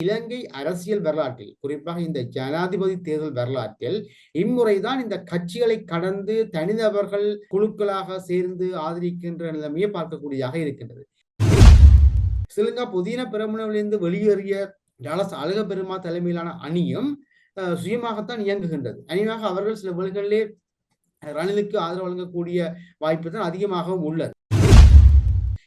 இலங்கை அரசியல் வரலாற்றில் குறிப்பாக இந்த ஜனாதிபதி தேர்தல் வரலாற்றில் இம்முறைதான் இந்த கட்சிகளை கடந்து தனிநபர்கள் குழுக்களாக சேர்ந்து ஆதரிக்கின்ற நிலைமையை பார்க்கக்கூடியதாக இருக்கின்றது. ஸ்ரீலங்கா புதின பெரமுனவிலிருந்து வெளியேறிய டாலஸ் அழக பெருமா தலைமையிலான அணியும் சுயமாகத்தான் இயங்குகின்றது. அணியாக அவர்கள் சில வேளைகளிலே ரணிலுக்கு ஆதரவு வழங்கக்கூடிய வாய்ப்பு தான் அதிகமாகவும் உள்ளது.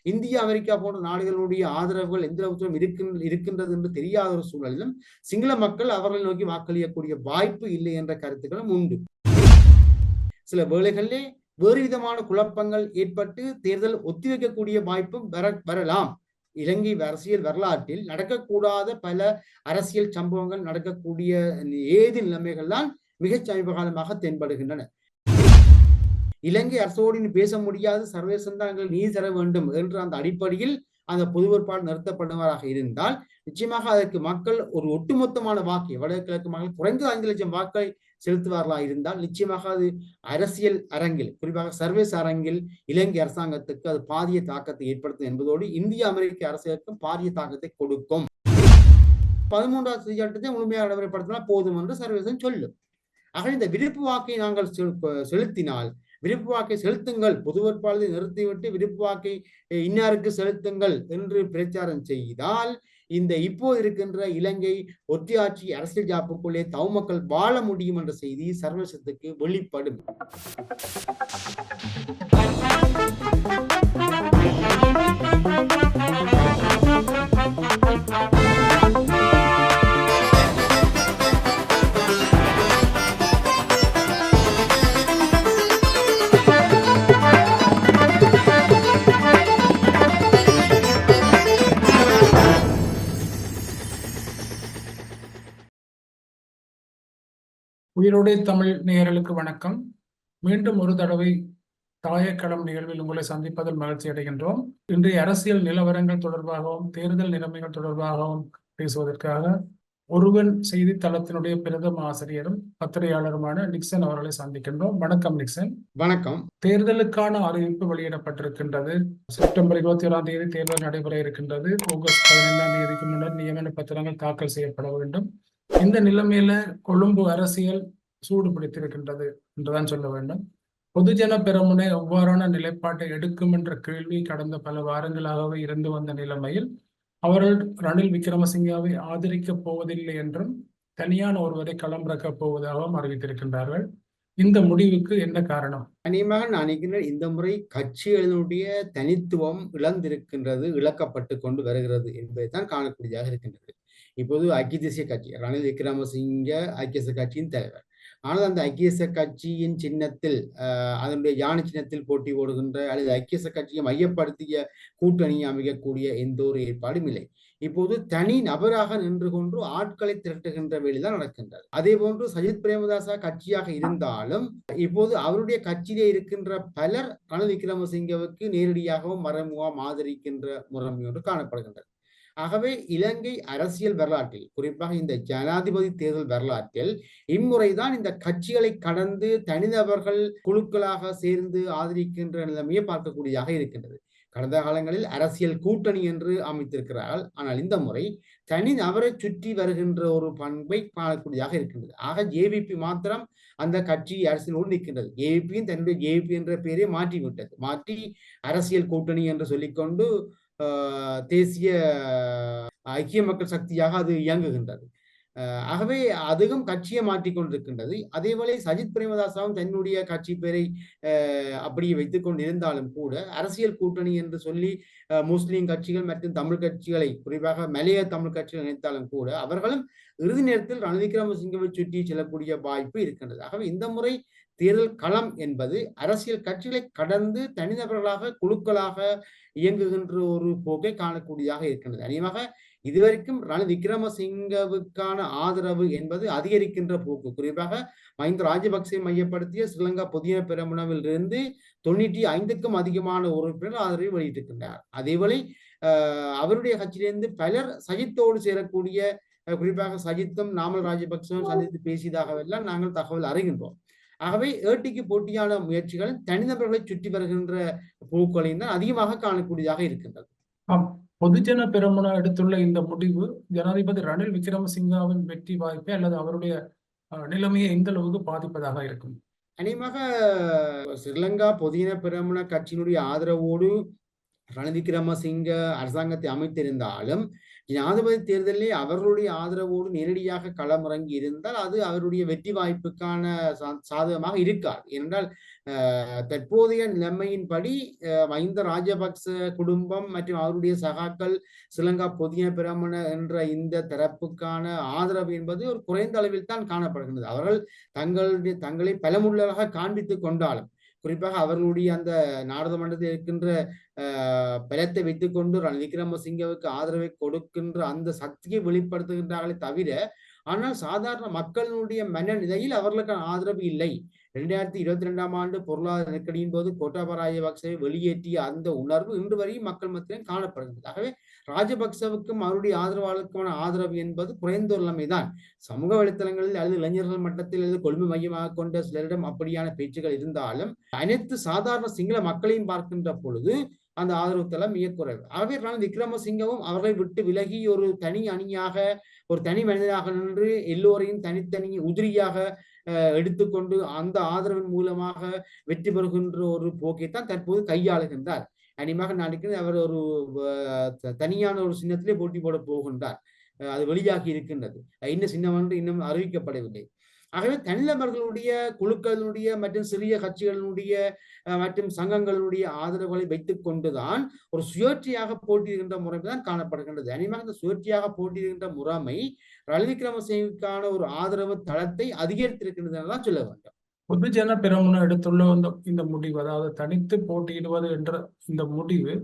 இந்தியா அமெரிக்கா போன்ற நாடுகளுடைய ஆதரவுகள் எந்த அளவுக்கு இருக்கின்றது என்று தெரியாத ஒரு சூழலிலும் சிங்கள மக்கள் அவர்களை நோக்கி வாக்களிக்கக்கூடிய வாய்ப்பு இல்லை என்ற கருத்துக்களும் உண்டு. சில வேளைகளிலே வேறு விதமான குழப்பங்கள் ஏற்பட்டு தேர்தல் ஒத்திவைக்கக்கூடிய வாய்ப்பும் வரலாம். இலங்கை அரசியல் வரலாற்றில் நடக்கக்கூடாத பல அரசியல் சம்பவங்கள் நடக்கக்கூடிய ஏது நிலைமைகள் தான் மிகச் சமீப காலமாக தென்படுகின்றன. இலங்கை அரசோடு பேச முடியாது, சர்வதேசம் தான் நீதி தர வேண்டும் என்ற அந்த அடிப்படையில் அந்த பொது வேட்பாளர் நிறுத்தப்படுவதாக இருந்தால் நிச்சயமாக அதற்கு மக்கள் ஒரு ஒட்டுமொத்தமான வாக்கு வடகிழக்கு மக்கள் குறைந்தது 5 லட்சம் வாக்கை செலுத்துவார்களா இருந்தால் நிச்சயமாக அது அரசியல் அரங்கில் குறிப்பாக சர்வதேச அரங்கில் இலங்கை அரசாங்கத்துக்கு அது பாரிய தாக்கத்தை ஏற்படுத்தும் என்பதோடு இந்திய அமெரிக்க அரசுக்கும் பாரிய தாக்கத்தை கொடுக்கும். 13வது சட்டத்தை முழுமையாக நடைமுறைப்படுத்தினால் போதும் என்று சர்வதேசம் சொல்லும். ஆக இந்த விருப்பு வாக்கை நாங்கள் செலுத்தினால் விருப்பு வாக்கை செலுத்துங்கள், பொது வேட்பாளரை நிறுத்திவிட்டு விருப்பு வாக்கை இன்னாருக்கு செலுத்துங்கள் என்று பிரச்சாரம் செய்தால் இந்த இப்போது இருக்கின்ற இலங்கை ஒற்றையாட்சி அரசியல் ஜாப்புக்குள்ளே தவமக்கள் வாழ முடியும் என்ற செய்தி சர்வதேசத்துக்கு வெளிப்படும். உயிரோடை தமிழ் நேயர்களுக்கு வணக்கம். மீண்டும் ஒரு தடவை தாயக்களம் நிகழ்வில் உங்களை சந்திப்பதில் மகிழ்ச்சி அடைகின்றோம். இன்றைய அரசியல் நிலவரங்கள் தொடர்பாகவும் தேர்தல் நிலைமைகள் தொடர்பாகவும் பேசுவதற்காக ஒருவன் செய்தித்தளத்தினுடைய பிரதம ஆசிரியரும் பத்திரிகையாளருமான நிக்சன் அவர்களை சந்திக்கின்றோம். வணக்கம் நிக்சன். வணக்கம். தேர்தலுக்கான அறிவிப்பு வெளியிடப்பட்டிருக்கின்றது. செப்டம்பர் 21ஆம் தேதி தேர்தல் நடைபெற இருக்கின்றது. ஆகஸ்ட் 15ஆம் தேதிக்கு முன்னர் நியமன பத்திரங்கள் தாக்கல் செய்யப்பட வேண்டும். இந்த நிலைமையில கொழும்பு அரசியல் சூடு பிடித்திருக்கின்றது என்றுதான் சொல்ல வேண்டும். பொதுஜன பெரமுனை எவ்வாறான நிலைப்பாட்டை எடுக்கும் என்ற கேள்வி கடந்த பல வாரங்களாகவே இருந்து வந்த நிலைமையில் அவர்கள் ரணில் விக்ரமசிங்காவை ஆதரிக்கப் போவதில்லை என்றும் தனியான ஒருவரை களமிறக்கப் போவதாகவும் அறிவித்திருக்கின்றார்கள். இந்த முடிவுக்கு என்ன காரணம்? அநேகமாக நான் நினைக்கின்றேன் இந்த முறை கட்சிகளினுடைய தனித்துவம் இழந்திருக்கின்றது, இழக்கப்பட்டு கொண்டு வருகிறது என்பதை தான் காணக்கூடியதாக இருக்கின்றது. இப்போது ஐக்கிய தேசிய கட்சி ரணில் விக்ரமசிங்க ஐக்கிய தேசிய கட்சியின் தலைவர். ஆனால் அந்த ஐக்கிய தேசிய கட்சியின் சின்னத்தில் அதனுடைய யானை சின்னத்தில் போட்டி ஓடுகின்ற அல்லது ஐக்கிய தேசிய கட்சியை மையப்படுத்திய கூட்டணியை அமைக்கக்கூடிய எந்த ஒரு ஏற்பாடும் இல்லை. இப்போது தனி நபராக நின்று கொண்டு ஆட்களை திரட்டுகின்ற வேலைதான் நடக்கின்றது. அதே போன்று சஜித் பிரேமதாசா கட்சியாக இருந்தாலும் இப்போது அவருடைய கட்சியிலே இருக்கின்ற பலர் ரணில் விக்ரமசிங்கவுக்கு நேரடியாகவும் மறைமுகமாக ஆதரிக்கின்ற முறைமை ஒன்று காணப்படுகின்றது. ஆகவே இலங்கை அரசியல் வரலாற்றில் குறிப்பாக இந்த ஜனாதிபதி தேர்தல் வரலாற்றில் இம்முறைதான் இந்த கட்சிகளை கடந்து தனிநபர்கள் குழுக்களாக சேர்ந்து ஆதரிக்கின்ற நிலைமையை பார்க்கக்கூடியதாக இருக்கின்றது. கடந்த காலங்களில் அரசியல் கூட்டணி என்று அமைத்திருக்கிறார்கள். ஆனால் இந்த முறை தனி நபரை சுற்றி வருகின்ற ஒரு பண்பை காணக்கூடியதாக இருக்கின்றது. ஆக ஜேவிபி மாத்திரம் அந்த கட்சி அரசியலோடு நிற்கின்றது. ஜேவிபியும் தன்னுடைய ஜேவிபி என்ற பெயரை மாற்றி அரசியல் கூட்டணி என்று சொல்லிக்கொண்டு தேசிய ஐக்கிய மக்கள் சக்தியாக அது இயங்குகின்றது. ஆகவே அதுவும் கட்சியை மாற்றிக்கொண்டிருக்கின்றது. அதேவேளை சஜித் பிரேமதாசாவும் தன்னுடைய கட்சி பேரை அப்படியே வைத்துக் கொண்டு இருந்தாலும் கூட அரசியல் கூட்டணி என்று சொல்லி முஸ்லிம் கட்சிகள் மற்றும் தமிழ் கட்சிகளை குறிப்பாக மலைய தமிழ் கட்சிகள் நினைத்தாலும் கூட அவர்களும் இறுதி நேரத்தில் ரணில் விக்ரமசிங்கவை சுற்றி செல்லக்கூடிய வாய்ப்பு இருக்கின்றது. ஆகவே இந்த முறை தேர்தல் களம் என்பது அரசியல் கட்சிகளை கடந்து தனிநபர்களாக குழுக்களாக இயங்குகின்ற ஒரு போக்கை காணக்கூடியதாக இருக்கின்றது. அநேகமாக இதுவரைக்கும் ரணில் விக்ரமசிங்கவுக்கான ஆதரவு என்பது அதிகரிக்கின்ற போக்கு. குறிப்பாக மஹிந்த ராஜபக்சே மையப்படுத்திய ஸ்ரீலங்கா புதிய பெரமுனவில் இருந்து 95க்கும் அதிகமான உறுப்பினர் ஆதரவை வெளியிட்டிருக்கின்றார். அதேவேளை அவருடைய கட்சியிலிருந்து பலர் சஜித்தோடு சேரக்கூடிய குறிப்பாக சஜித்தும் நாமல் ராஜபக்சவும் சந்தித்து பேசியதாகவெல்லாம் நாங்கள் தகவல் அறிகின்றோம். ஆகவே ஏட்டிக்கு போட்டியான முயற்சிகள் தனிநபர்களை சுற்றி வருகின்ற போக்குகளையும் தான் அதிகமாக காணக்கூடியதாக இருக்கின்றது. பொதுஜன பெரமுன எடுத்துள்ள இந்த முடிவு ஜனாதிபதி ரணில் விக்ரமசிங்காவின் வெற்றி வாய்ப்பை அல்லது அவருடைய நிலைமையை எந்த அளவுக்கு பாதிப்பதாக இருக்கும்? அநேகமாக ஸ்ரீலங்கா பொதுஜன பெரமுன கட்சியினுடைய ஆதரவோடு ரணில் விக்ரமசிங்க அரசாங்கத்தை அமைத்திருந்தாலும் ஜனாதிபதி தேர்தலில் அவர்களுடைய ஆதரவோடு நேரடியாக களமிறங்கி இருந்தால் அது அவருடைய வெற்றி வாய்ப்புக்கான சாதகமாக இருக்காது. ஏனென்றால் தற்போதைய நிலைமையின்படி மஹிந்த ராஜபக்ச குடும்பம் மற்றும் அவருடைய சகாக்கள் ஸ்ரீலங்கா பொதுஜன பெரமுன என்ற இந்த தரப்புக்கான ஆதரவு என்பது ஒரு குறைந்த அளவில் தான் காணப்படுகின்றது. அவர்கள் தங்களை பலமுள்ளதாக காண்பித்துக் கொண்டாலும், குறிப்பாக அவர்களுடைய அந்த நாடாளுமன்றத்தில் இருக்கின்ற பலத்தை வைத்துக்கொண்டு ரணில் விக்ரமசிங்கவுக்கு ஆதரவை கொடுக்கின்ற அந்த சக்தியை வெளிப்படுத்துகின்றார்களே தவிர, ஆனால் சாதாரண மக்களுடைய மனநிலையில் அவர்களுக்கான ஆதரவு இல்லை. 2022ஆம் ஆண்டு பொருளாதார நெருக்கடியின் போது கோட்டாபய ராஜபக்சவை வெளியேற்றிய அந்த உணர்வு இன்று வரையும் மக்கள் மத்தியிலும் காணப்படுகிறது. ஆகவே ராஜபக்சவுக்கும் அவருடைய ஆதரவாளருக்கான ஆதரவு என்பது குறைந்த ஒரு நிலைமைதான். சமூக வலைத்தளங்களில் அல்லது இளைஞர்கள் மட்டத்தில் அல்லது கொள்கை மையமாக கொண்ட சிலரிடம் அப்படியான பேச்சுகள் இருந்தாலும், அனைத்து சாதாரண சிங்கள மக்களையும் பார்க்கின்ற பொழுது அந்த ஆதரவு தளம் மிக குறைவு. ஆகவே ரணில் விக்ரமசிங்கவும் அவர்களை விட்டு விலகி ஒரு தனி அணியாக, ஒரு தனி மனிதனாக நின்று எல்லோரையும் தனித்தனி உதிரியாக எடுத்துக்கொண்டு அந்த ஆதரவின் மூலமாக வெற்றி பெறுகின்ற ஒரு போக்கைத்தான் தற்போது கையாளுகின்றார். அநேகமாக நாளைக்கு அவர் ஒரு தனியான ஒரு சின்னத்திலே போட்டி போட போகின்றார். அது வெளியாகி இருக்கின்றது. இன்னும் சின்னம் என்று இன்னும் அறிவிக்கப்படவில்லை. ஆகவே தனிநபர்களுடைய குழுக்களுடைய மற்றும் சிறிய கட்சிகளுடைய மற்றும் சங்கங்களுடைய ஆதரவுகளை வைத்துக் கொண்டுதான் ஒரு சுயேட்சையாக போட்டியிடுகின்ற முறைதான் காணப்படுகின்றது. அநேகமாக இந்த சுயேட்சையாக போட்டியிடுகின்ற முறைமை ரணில் விக்ரமசிங்கவுக்கான ஒரு ஆதரவு தளத்தை அதிகரித்திருக்கின்றது தான் சொல்ல வேண்டும். பொதுஜன பெரமுன எடுத்துள்ள இந்த முடிவு, அதாவது தனித்து போட்டியிடுவது என்ற இந்த முடிவு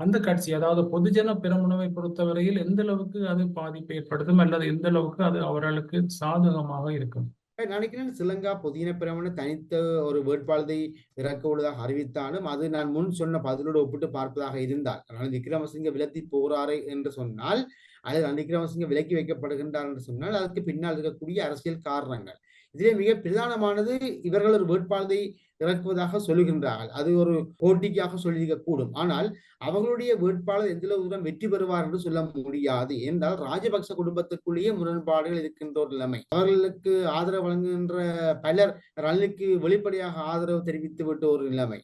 அந்த கட்சி, அதாவது பொதுஜன பெரமுனவை பொறுத்தவரையில் எந்த அளவுக்கு அது பாதிப்பை ஏற்படுத்தும் அல்லது எந்த அளவுக்கு அது அவர்களுக்கு சாதகமாக இருக்கும்? நினைக்கிறேன் ஸ்ரீலங்கா பொதுஜன பெரமுன தனித்த ஒரு வேட்பாளரை இறக்க உள்ளதாக அறிவித்தாலும், அது நான் முன் சொன்ன பதிலோடு ஒப்பிட்டு பார்ப்பதாக இருந்தால், ரணில் விக்ரமசிங்க விலத்தி போகிறாரே என்று சொன்னால், அல்லது ரணில் விக்ரமசிங்க விலக்கி வைக்கப்படுகின்றார் என்று சொன்னால், அதற்கு பின்னால் இருக்கக்கூடிய அரசியல் காரணங்கள். இதிலே மிக பிரதானமானது, இவர்கள் ஒரு வேட்பாளரை இறக்குவதாக சொல்லுகின்றார்கள். அது ஒரு போட்டிக்காக சொல்லியிருக்க கூடும். ஆனால் அவர்களுடைய வேட்பாளர் எந்த தூரம் வெற்றி பெறுவார் என்று சொல்ல முடியாது. என்றால் ராஜபக்ச குடும்பத்துக்குள்ளேயே முரண்பாடுகள் இருக்கின்ற ஒரு நிலைமை. அவர்களுக்கு ஆதரவு வழங்குகின்ற பலர் ரணிலுக்கு வெளிப்படையாக ஆதரவு தெரிவித்து விட்ட ஒரு நிலைமை,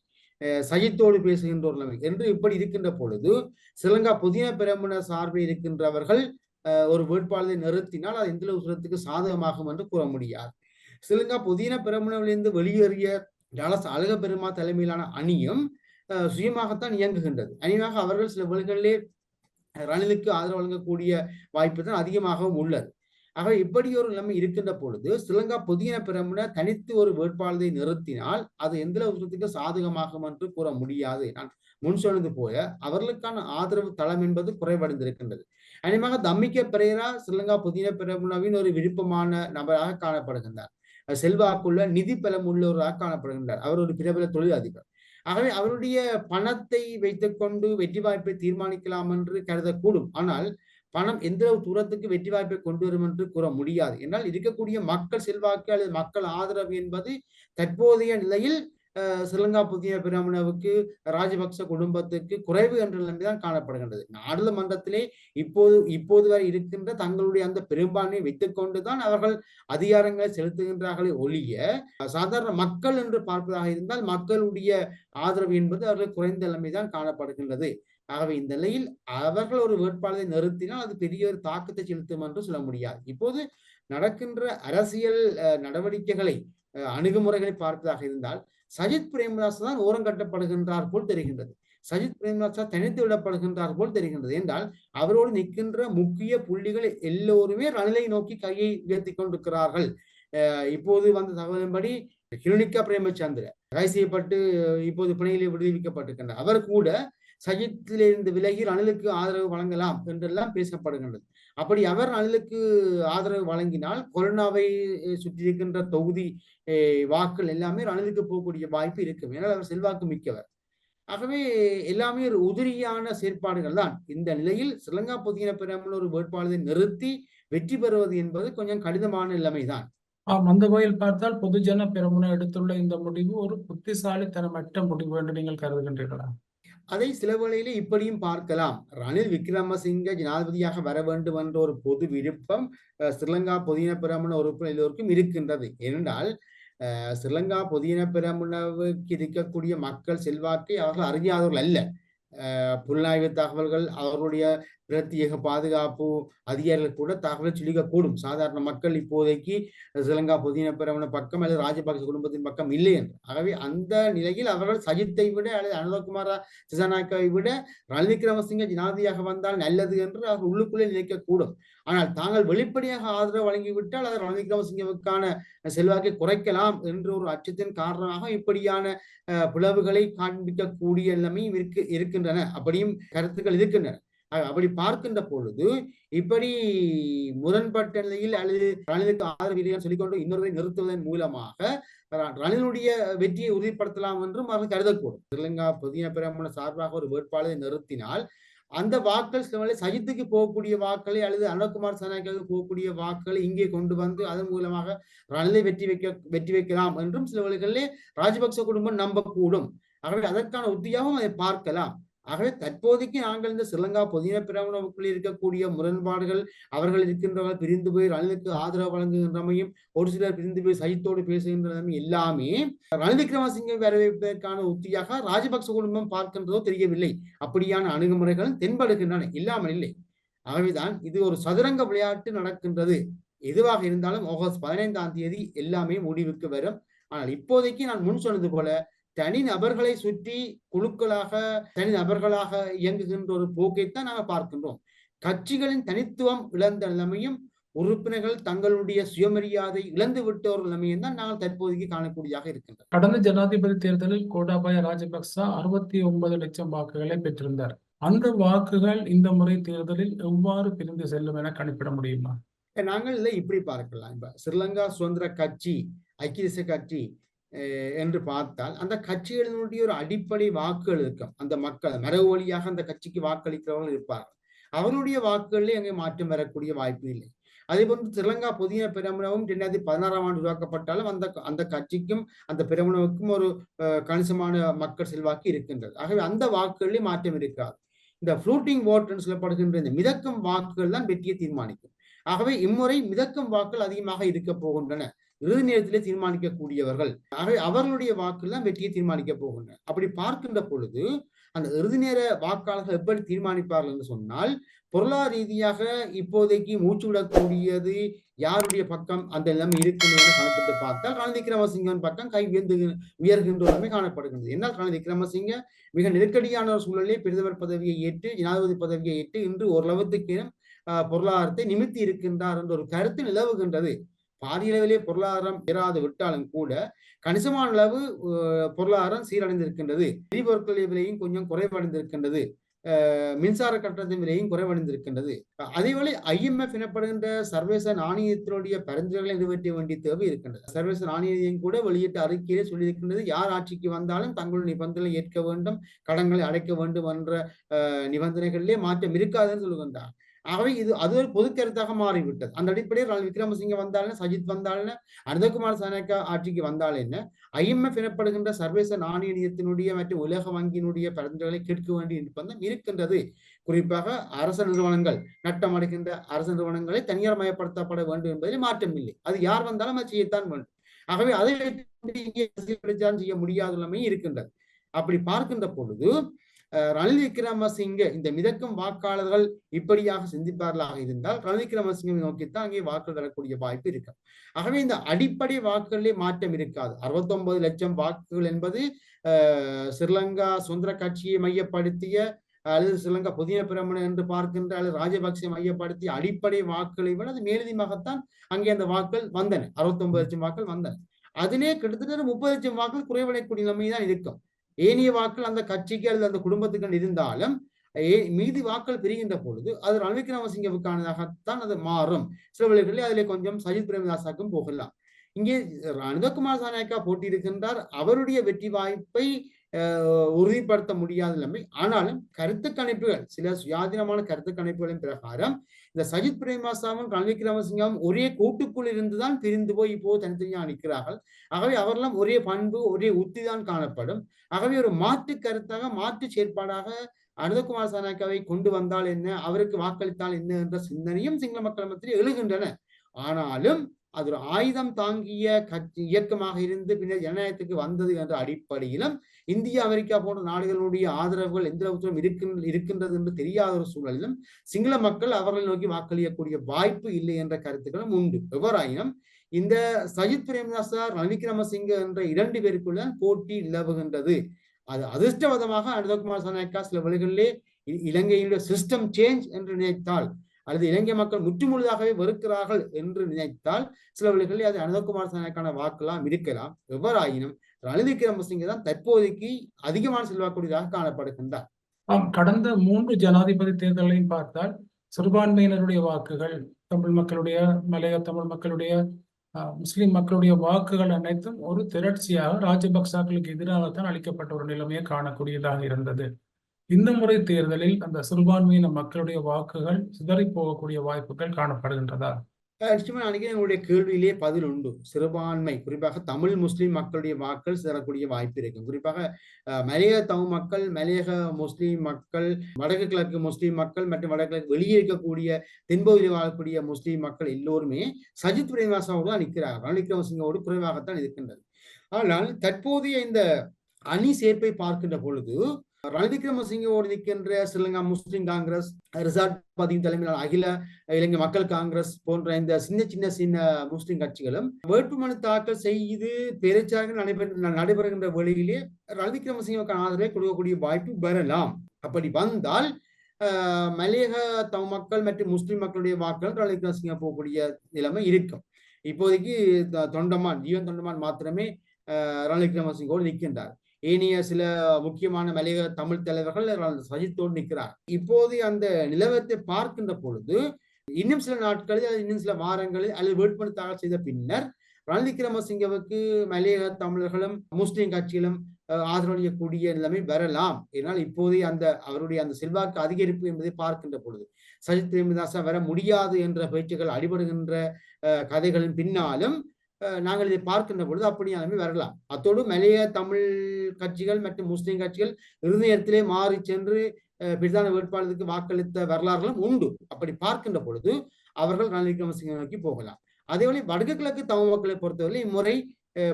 சஜித்தோடு பேசுகின்ற ஒரு நிலைமை என்று இப்படி இருக்கின்ற பொழுது, ஸ்ரீலங்கா பொதுஜன பெரமுன சார்பில் இருக்கின்றவர்கள் ஒரு வேட்பாளரை நிறுத்தினால் அது எந்த தூரத்துக்கு சாதகமாகும் என்று கூற முடியாது. ஸ்ரீலங்கா பொதுஜன பெரமுனவிலிருந்து வெளியேறிய டாலஸ் அழக பெருமா தலைமையிலான அணியும் சுயமாகத்தான் இயங்குகின்றது. அணியாக அவர்கள் சில வேளைகளிலே ரணிலுக்கு ஆதரவு வழங்கக்கூடிய வாய்ப்பு தான் அதிகமாகவும் உள்ளது. ஆக இப்படி ஒரு நிலைமை இருக்கின்ற பொழுது ஸ்ரீலங்கா பொதுஜன பெரமுன தனித்து ஒரு வேட்பாளரை நிறுத்தினால் அது எந்த அளவுக்கு சாதகமாகும் என்று கூற முடியாது. நான் முன் சொன்னது போல அவர்களுக்கான ஆதரவு தளம் என்பது குறைவடைந்திருக்கின்றது. அநேகமாக தம்மிக்க பெரேரா ஸ்ரீலங்கா பொதுஜன பெரமுனவின் ஒரு விருப்பமான நபராக காணப்படுகின்றார். செல்வாக்குள்ள நிதி பலம் உள்ளவராக காணப்படுகின்றார். அவர் ஒரு பிரபல தொழில் அதிபர். ஆகவே அவருடைய பணத்தை வைத்துக் கொண்டு வெற்றி வாய்ப்பை தீர்மானிக்கலாம் என்று கருதக்கூடும். ஆனால் பணம் எந்த தூரத்துக்கு வெற்றி வாய்ப்பை கொண்டு வரும் என்று கூற முடியாது. என்றால் இருக்கக்கூடிய மக்கள் செல்வாக்கு அல்லது மக்கள் ஆதரவு என்பது தற்போதைய நிலையில் ஸ்ரீலங்கா பொதுஜன பெரமுனவுக்கு, ராஜபக்ச குடும்பத்துக்கு குறைவு என்ற நிலைமைதான் காணப்படுகின்றது. நாடாளுமன்றத்திலே இப்போது வரை இருக்கின்ற தங்களுடைய அந்த பெரும்பான்மையை வைத்துக் கொண்டுதான் அவர்கள் அதிகாரங்களை செலுத்துகின்றார்களே ஒழிய, சாதாரண மக்கள் என்று பார்ப்பதாக இருந்தால் மக்களுடைய ஆதரவு என்பது அவர்கள் குறைந்த நிலைமைதான் காணப்படுகின்றது. ஆகவே இந்த நிலையில் அவர்கள் ஒரு வேட்பாளரை நிறுத்தினால் அது பெரிய ஒரு தாக்கத்தை செலுத்தும் என்று சொல்ல முடியாது. இப்போது நடக்கின்ற அரசியல் நடவடிக்கைகளை, அணுகுமுறைகளை பார்ப்பதாக இருந்தால் சஜித் பிரேமதாஸ் தான் ஓரம் கட்டப்படுகின்றார் போல் தெரிகின்றது. சஜித் பிரேமதாஸ் தனித்து விடப்படுகின்றார் போல் தெரிகின்றது. என்றால் அவரோடு நிற்கின்ற முக்கிய புள்ளிகள் எல்லோருமே ரணிலை நோக்கி கையை உயர்த்தி கொண்டிருக்கிறார்கள். இப்போது வந்த தகவலின்படி கிருணிகா பிரேமச்சந்திர கைது செய்யப்பட்டு இப்போது பிணையிலே விடுவிக்கப்பட்டிருக்கின்றார். அவர் கூட சஜித்திலிருந்து விலகி ரணிலுக்கு ஆதரவு வழங்கலாம் என்றெல்லாம் பேசப்படுகின்றது. அப்படி அவர் ரணிலுக்கு ஆதரவு வழங்கினால் கொரோனாவை சுற்றி இருக்கின்ற தொகுதி வாக்கள் எல்லாமே ரணிலுக்கு போகக்கூடிய வாய்ப்பு இருக்கும். ஏனால் அவர் செல்வாக்கு மிக்கவர். ஆகவே எல்லாமே ஒரு உதிரியான செயற்பாடுகள் தான். இந்த நிலையில் ஸ்ரீலங்கா பொதுஜன பெரமுன ஒரு வேட்பாளரை நிறுத்தி வெற்றி பெறுவது என்பது கொஞ்சம் கடினமான நிலைமைதான். அந்த வகையில் பார்த்தால் பொதுஜன பெரமுன எடுத்துள்ள இந்த முடிவு ஒரு புத்திசாலித்தனமற்ற முடிவு என்று நீங்கள் கருதுகின்றீர்களா? அதை சில வேளையிலே இப்படியும் பார்க்கலாம். ரணில் விக்ரமசிங்க ஜனாதிபதியாக வர வேண்டும் என்ற ஒரு பொது விருப்பம் ஸ்ரீலங்கா பொதுஜன பெரமுன உறுப்பினர் எல்லோருக்கும் இருக்கின்றது. ஏனென்றால் ஸ்ரீலங்கா பொதுஜன பெரமுனவுக்கு இருக்கக்கூடிய மக்கள் செல்வாக்கை அவர்கள் அறியாதவர்கள் அல்ல. புலனாய்வு தகவல்கள், அவர்களுடைய பிரத்யேக பாதுகாப்பு அதிகாரிகள் கூட தகவலை சொல்லிக்கக்கூடும். சாதாரண மக்கள் இப்போதைக்கு ஸ்ரீலங்கா பொதுஜன பெரமுன பக்கம் அல்லது ராஜபக்ச குடும்பத்தின் பக்கம் இல்லை என்று. ஆகவே அந்த நிலையில் அவர்கள் சஜித்தை விட அல்லது அனுரகுமார திசாநாயக்கவை விட ரணில் விக்ரமசிங்க ஜனாதிபதியாக வந்தால் நல்லது என்று அவர்கள் உள்ளுக்குள்ளே நினைக்கக்கூடும். ஆனால் தாங்கள் வெளிப்படையாக ஆதரவு வழங்கிவிட்டால் அது ரணில் விக்ரமசிங்கவுக்கான செல்வாக்கை குறைக்கலாம் என்ற ஒரு அச்சத்தின் காரணமாக இப்படியான பிளவுகளை காண்பிக்கக்கூடிய நிலைமையும் இருக்கின்றன. அப்படியும் கருத்துக்கள் இருக்கின்றன. அப்படி பார்க்கின்ற பொழுது இப்படி முரண்பட்ட நிலையில் அல்லது ரணிலுக்கு ஆதரவு சொல்லிக்கொண்டு இன்னொருவரை நிறுத்துவதன் மூலமாக ரணிலுடைய வெற்றியை உறுதிப்படுத்தலாம் என்றும் அவர்கள் கருதக்கூடும். ஸ்ரீலங்கா பொதுஜன பெரமுன சார்பாக ஒரு வேட்பாளரை நிறுத்தினால் அந்த வாக்கள் சில வேளை சஜித்துக்கு போகக்கூடிய வாக்களை அல்லது அனுரகுமார் திசாநாயக்காவுக்கு போகக்கூடிய வாக்களை இங்கே கொண்டு வந்து அதன் மூலமாக ரணிலை வெற்றி வைக்கலாம் என்றும் சில வேளைகளிலே ராஜபக்ச குடும்பம் நம்பக்கூடும். ஆகவே அதற்கான உத்தியாகவும் அதை பார்க்கலாம். ஆகவே தற்போதைக்கு நாங்கள் இந்த ஸ்ரீலங்கா பொதுஜன பெரமுனவுக்குள் இருக்கக்கூடிய முரண்பாடுகள், அவர்கள் இருக்கின்றவர்கள் பிரிந்து போய் ரணிலுக்கு ஆதரவு வழங்குகின்றமையும், ஒரு சிலர் பிரிந்து போய் சஜித்தோடு பேசுகின்றதும் எல்லாமே ரணில் விக்ரமசிங்க வரவேற்பதற்கான உத்தியாக ராஜபக்ச குடும்பம் பார்க்கின்றதோ தெரியவில்லை. அப்படியான அணுகுமுறைகளும் தென்படுகின்றன, இல்லாமல் இல்லை. ஆகவேதான் இது ஒரு சதுரங்க விளையாட்டு நடக்கின்றது. எதுவாக இருந்தாலும் ஆகஸ்ட் 15ஆம் தேதி எல்லாமே முடிவுக்கு வரும். ஆனால் இப்போதைக்கு நான் முன் சொன்னது போல தனி நபர்களை சுற்றி குழுக்களாக தனி நபர்களாக இயங்குகின்ற ஒரு போக்கைத்தான் நாங்கள் பார்க்கின்றோம். கட்சிகளின் தனித்துவம் இழந்த நிலைமையும், உறுப்பினர்கள் தங்களுடைய சுயமரியாதை இழந்து விட்ட ஒரு நிலைமையும் தான் நாங்கள் தற்போதைக்கு காணக்கூடியதாக இருக்கின்றோம். கடந்த ஜனாதிபதி தேர்தலில் கோட்டாபய ராஜபக்ச 69 லட்சம் வாக்குகளை பெற்றிருந்தார். அந்த வாக்குகள் இந்த முறை தேர்தலில் எவ்வாறு பிரிந்து செல்லும் என கணிப்பிட முடியுமா? நாங்கள் இதை இப்படி பார்க்கலாம். இப்ப ஸ்ரீலங்கா சுதந்திர கட்சி, ஐக்கிய தேசிய கட்சி என்று பார்த்தால் அந்த கட்சிகளினுடைய ஒரு அடிப்படை வாக்குகள் இருக்கும். அந்த மக்கள் மரபு வழியாக அந்த கட்சிக்கு வாக்களிக்கிறவர்கள் இருப்பார்கள். அவருடைய வாக்குகளிலே அங்கே மாற்றம் வரக்கூடிய வாய்ப்பு இல்லை. அதே போன்று ஸ்ரீலங்கா பொதுஜன பெரமுனவும் 2016ஆம் ஆண்டு உருவாக்கப்பட்டாலும் அந்த கட்சிக்கும் அந்த பெரமுனவுக்கும் ஒரு கணிசமான மக்கள் செல்வாக்கு இருக்கின்றது. ஆகவே அந்த வாக்குகளிலே மாற்றம் இருக்காது. இந்த ஃப்ளூட்டிங் ஓட் என்று சொல்லப்படுகின்ற இந்த மிதக்கும் வாக்குகள் தான் வெற்றியை தீர்மானிக்கும். ஆகவே இம்முறை மிதக்கும் வாக்குகள் அதிகமாக இருக்க போகின்றன. இறுதி நேரத்திலே தீர்மானிக்கக்கூடியவர்கள். ஆகவே அவர்களுடைய வாக்குகள் தான் வெற்றியை தீர்மானிக்க போகின்றன. அப்படி பார்க்கின்ற பொழுது அந்த இறுதி நேர வாக்காளர்கள் எப்படி தீர்மானிப்பார்கள் என்று சொன்னால், பொருளாதார ரீதியாக இப்போதைக்கு மூச்சு விடக்கூடியது யாருடைய பக்கம் அந்த நிலைமை இருக்கின்றது கணக்கிட்டு பார்த்தால் ரணில் விக்ரமசிங்கன் பக்கம் கை உயர்கின்ற நிலைமை காணப்படுகின்றது. என்னால் ரணில் விக்ரமசிங்க மிக நெருக்கடியான ஒரு சூழலிலே பிரதமர் பதவியை ஏற்று, ஜனாதிபதி பதவியை ஏற்று இன்று ஓரளவுக்கு பொருளாதாரத்தை நிமித்தி இருக்கின்றார் என்ற ஒரு கருத்து நிலவுகின்றது. பாரிய அளவிலே பொருளாதாரம் ஏறாது விட்டாலும் கூட கணிசமான அளவு பொருளாதாரம் சீரடைந்திருக்கின்றது. எரிபொருட்களின் விலையும் கொஞ்சம் குறைவடைந்திருக்கின்றது. மின்சார கட்டணத்தின் விலையும் குறைவடைந்திருக்கின்றது. அதேவேளை IMF எனப்படுகின்ற சர்வதேச நாணயத்தினுடைய பரிந்துரைகளை நிறைவேற்ற வேண்டிய தேவை இருக்கின்றது. சர்வதேச நாணயம் கூட வெளியிட்ட அறிக்கையிலே சொல்லியிருக்கின்றது, யார் ஆட்சிக்கு வந்தாலும் தங்களுடைய நிபந்தனை ஏற்க வேண்டும், கடன்களை அடைக்க வேண்டும் என்ற நிபந்தனைகளிலே மாற்றம் இருக்காதுன்னு சொல்லுகின்றார். ஆகவே அது ஒரு பொது கருத்தாக மாறிவிட்டது. அந்த அடிப்படையில் ரணில் விக்ரமசிங்க வந்தாலும், சஜித் வந்தாலும், அனுரகுமார திசாநாயக்கா ஆட்சிக்கு வந்தாலும் என்ன, IMF எனப்படுகின்ற சர்வதேச நாணய நிதியத்தினுடைய மற்றும் உலக வங்கியினுடைய பரிந்துரைகளை கேட்க வேண்டிய நிர்பந்தம் இருக்கின்றது. குறிப்பாக அரசு நிறுவனங்கள், நட்டம் அடைகின்ற அரசு நிறுவனங்களை தனியார் மயப்படுத்தப்பட வேண்டும் என்பதில் மாற்றம் இல்லை. அது யார் வந்தாலும் அது செய்யத்தான் வேண்டும். ஆகவே அதை செய்ய முடியாத நிலைமை இருக்கின்றது. அப்படி பார்க்கின்ற பொழுது ரணில் விக்ரமசிங்க இந்த மிதக்கும் வாக்காளர்கள் இப்படியாக சிந்திப்பார்களாக இருந்தால் ரணில் விக்ரமசிங்கை நோக்கித்தான் அங்கே வாக்குகள் வரக்கூடிய வாய்ப்பு இருக்கு. ஆகவே இந்த அடிப்படை வாக்குகளிலே மாற்றம் இருக்காது. 69 லட்சம் வாக்குகள் என்பது ஸ்ரீலங்கா சுதந்திர கட்சியை மையப்படுத்திய அல்லது ஸ்ரீலங்கா பொதுஜன பெரமுன என்று பார்க்கின்ற அல்லது ராஜபக்சே மையப்படுத்திய அடிப்படை வாக்குகளை விட அது மேலதிகமாகத்தான் அங்கே அந்த வாக்குகள் வந்தன. 69 லட்சம் வாக்குகள் வந்தன. அதிலே கிட்டத்தட்ட 30 லட்சம் வாக்குகள் குறைவடையக்கூடிய நிலைமைதான் இருக்கும். ஏனைய வாக்கள் அந்த கட்சிக்கு அல்லது அந்த குடும்பத்துக்கு இருந்தாலும் மீதி வாக்கள் பிரிகின்ற பொழுது அது ரணில் விக்ரமசிங்கவுக்கானதாகத்தான் அது மாறும். சில வேளைகளில் அதிலே கொஞ்சம் சஜித் பிரேமதாசாக்கும் போகலாம். இங்கே அனுரகுமார திசாநாயக்கா போட்டியிருக்கின்றார். அவருடைய வெற்றி வாய்ப்பை உறுதிப்படுத்த முடியாத நிலைமை. ஆனாலும் கருத்து கணிப்புகள், சில சுயாதீனமான கருத்து கணிப்புகளின் பிரகாரம் இந்த சஜித் பிரேமதாசவும் ரணில் விக்ரமசிங்கவும் ஒரே கூட்டுக்குள் இருந்துதான் பிரிந்து போய் இப்போ தனித்தனியாக நிற்கிறார்கள். ஆகவே அவரெல்லாம் ஒரே பண்பு, ஒரே உத்தி தான் காணப்படும். ஆகவே ஒரு மாற்று கருத்தாக, மாற்று செயற்பாடாக அனுரகுமார் சனாக்காவை கொண்டு வந்தால் என்ன, அவருக்கு வாக்களித்தால் என்ன என்ற சிந்தனையும் சிங்கள மக்கள் மத்தியில் எழுகின்றன. ஆனாலும் அது ஒரு ஆயுதம் தாங்கிய இயக்கமாக இருந்து பின்னர் ஜனநாயகத்துக்கு வந்தது என்ற அடிப்படையிலும் இந்தியா, அமெரிக்கா போன்ற நாடுகளுடைய ஆதரவுகள் எந்த அளவுக்கு இருக்கின்றது என்று தெரியாத ஒரு சூழலிலும் சிங்கள மக்கள் அவர்களை நோக்கி வாக்களிக்கக்கூடிய வாய்ப்பு இல்லை என்ற கருத்துக்களும் உண்டு. எவ்வாறாயினும் இந்த சஜித் பிரேமதாச, ரணில் விக்ரமசிங்கே என்ற 2 பேருக்குள்ள போட்டி நிலவுகின்றது. அது அதிர்ஷ்டவதமாக அனுரகுமார் சனாக்கா சில வழிகளிலே இலங்கையினுடைய சிஸ்டம் சேஞ்ச் என்று நினைத்தால், அல்லது இலங்கை மக்கள் முற்றுமுழுதாகவே வெறுக்கிறார்கள் என்று நினைத்தால் சில வழிகளில் அது அனுரகுமார் சனாக்கான வாக்கெல்லாம் இருக்கலாம். எவ்வாறாயினும் ரணில் விக்ரமசிங்கே தான் தற்போதைக்கு அதிகமான செல்வாக்குடையதாக காணப்படுகின்றார். கடந்த 3 ஜனாதிபதி தேர்தலையும் பார்த்தால் சிறுபான்மையினருடைய வாக்குகள், தமிழ் மக்களுடைய, மலைய தமிழ் மக்களுடைய, முஸ்லிம் மக்களுடைய வாக்குகள் அனைத்தும் ஒரு திரட்சியாக ராஜபக்சாக்களுக்கு எதிராகத்தான் அளிக்கப்பட்ட ஒரு நிலைமையை காணக்கூடியதாக இருந்தது. இந்த முறை தேர்தலில் அந்த சிறுபான்மையின மக்களுடைய வாக்குகள் சிதறி போகக்கூடிய வாய்ப்புகள் காணப்படுகின்றதா? நிச்சயமா நினைக்கிறேன் உங்களுடைய கேள்வியிலே பதில் உண்டு. சிறுபான்மை, குறிப்பாக தமிழ் முஸ்லிம் மக்களுடைய வாக்கள் சேரக்கூடிய வாய்ப்பு இருக்கும். குறிப்பாக மலையக தமிழ் மக்கள், மலையக முஸ்லிம் மக்கள், வடக்கு கிழக்கு முஸ்லிம் மக்கள் மற்றும் வடகிழக்கு வெளியே இருக்கக்கூடிய தென்பகுதியில் வாழக்கூடிய முஸ்லிம் மக்கள் எல்லோருமே சஜித் பிரேமதாசவோடு தான் நிற்கிறார்கள். ரணில் விக்ரமசிங்கோடு குறைவாகத்தான் இருக்கின்றது. ஆனால் தற்போதைய இந்த அணி சேர்ப்பை பார்க்கின்ற பொழுது ரணில் விக்ரமசிங்கோடு நிற்கின்ற ஸ்ரீலங்கா முஸ்லிம் காங்கிரஸ், ரிசார்ட் பதின் தலைமையிலான அகில இலங்கை மக்கள் காங்கிரஸ் போன்ற இந்த சின்ன சின்ன முஸ்லிம் கட்சிகளும் வேட்புமனு தாக்கல் செய்து பிரச்சாரங்கள் நடைபெறுகின்ற வேளையிலே ரணில் விக்ரமசிங்கவுக்கான ஆதரவை கொடுக்கக்கூடிய வாய்ப்பு வரலாம். அப்படி வந்தால் மலையக தமிழ் மக்கள் மற்றும் முஸ்லிம் மக்களுடைய வாக்குகள் ரணில் விக்ரமசிங்க போகக்கூடிய நிலைமை இருக்கும். இப்போதைக்கு ஜீவன் தொண்டமான் மாத்திரமே ரணில் விக்ரமசிங்கோடு நிற்கின்றார். ஏனைய சில முக்கியமான மலையக தமிழ் தலைவர்கள் சஜித்தோடு நிற்கிறார். இப்போது அந்த நிலவரத்தை பார்க்கின்ற பொழுது இன்னும் சில நாட்களில், இன்னும் சில வாரங்களில் அல்லது வேட்புமனு தாக்கல் செய்த பின்னர் ரணில் விக்ரமசிங்கவுக்கு மலையக தமிழர்களும் முஸ்லிம் கட்சிகளும் ஆதரவளிக்கக்கூடிய நிலைமை வரலாம். ஏனால் இப்போதே அவருடைய அந்த செல்வாக்கு அதிகரிப்பு என்பதை பார்க்கின்ற பொழுது சஜித் பிரேமதாச வர முடியாது என்ற பேச்சுகள் அடிபடுகின்ற கதைகளின் பின்னாலும் நாங்கள் இதை பார்க்கின்ற பொழுது அப்படியானமே வரலாம். அத்தோடு மலைய தமிழ் கட்சிகள் மற்றும் முஸ்லிம் கட்சிகள் இறுதி நேரத்திலே மாறி சென்று பிரதான வேட்பாளருக்கு வாக்களித்த வரலாறுகளும் உண்டு. அப்படி பார்க்கின்ற பொழுது அவர்கள் ரணில் விக்ரமசிங்கே நோக்கி போகலாம். அதேபோல வடக்கு கிழக்கு தமிழ் மக்களை பொறுத்தவரை இம்முறை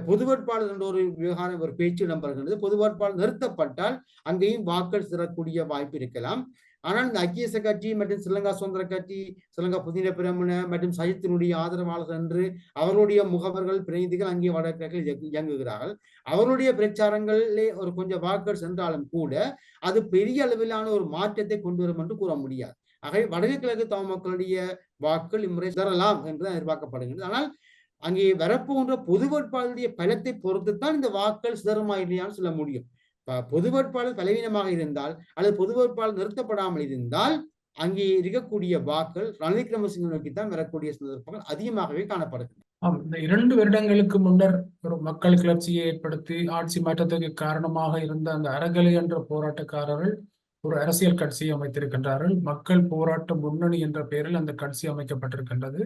பொது வேட்பாளர் என்ற ஒரு விவகாரம், ஒரு பேச்சு இடம்பெறுகின்றது. பொது வேட்பாளர் நிறுத்தப்பட்டால் அங்கேயும் வாக்கள் சிறக்கூடிய வாய்ப்பு இருக்கலாம். ஆனால் இந்த ஐக்கிய தேசிய கட்சி மற்றும் ஸ்ரீலங்கா சுதந்திர கட்சி, ஸ்ரீலங்கா புதின பிரமுன மற்றும் சஜித்தினுடைய ஆதரவாளர்கள் என்று அவர்களுடைய முகவர்கள், பிரதிநிதிகள் அங்கே வடகிழக்கில் இயங்குகிறார்கள். அவருடைய பிரச்சாரங்களிலே ஒரு கொஞ்சம் வாக்குகள் சென்றாலும் கூட அது பெரிய அளவிலான ஒரு மாற்றத்தை கொண்டு வரும் என்று கூற முடியாது. ஆகவே வடக்கு கிழக்கு தமிழ் மக்களுடைய வாக்குகள் இம்முறை சிதறலாம் என்று எதிர்பார்க்கப்படுகிறது. ஆனால் அங்கே வரப்போன்ற பொது வேட்பாளருடைய பலத்தை பொறுத்துத்தான் இந்த வாக்குகள் சிதறுமா இல்லையான்னு சொல்ல முடியும். பொது வேட்பாளர் பலவீனமாக இருந்தால் அல்லது பொது வேட்பாளர் நிறுத்தப்படாமல் இருந்தால் அங்கே இருக்கக்கூடிய வாக்கள் ரணில் விக்ரமசிங்கே நோக்கித்தான் வரக்கூடிய சந்தர்ப்பங்கள் அதிகமாகவே காணப்படுகின்றன. இந்த 2 வருடங்களுக்கு முன்னர் ஒரு மக்கள் கிளர்ச்சியை ஏற்படுத்தி ஆட்சி மாற்றத்துக்கு காரணமாக இருந்த அந்த அறகலை என்ற போராட்டக்காரர்கள் ஒரு அரசியல் கட்சியை அமைத்திருக்கின்றார்கள். மக்கள் போராட்ட முன்னணி என்ற பெயரில் அந்த கட்சி அமைக்கப்பட்டிருக்கின்றது.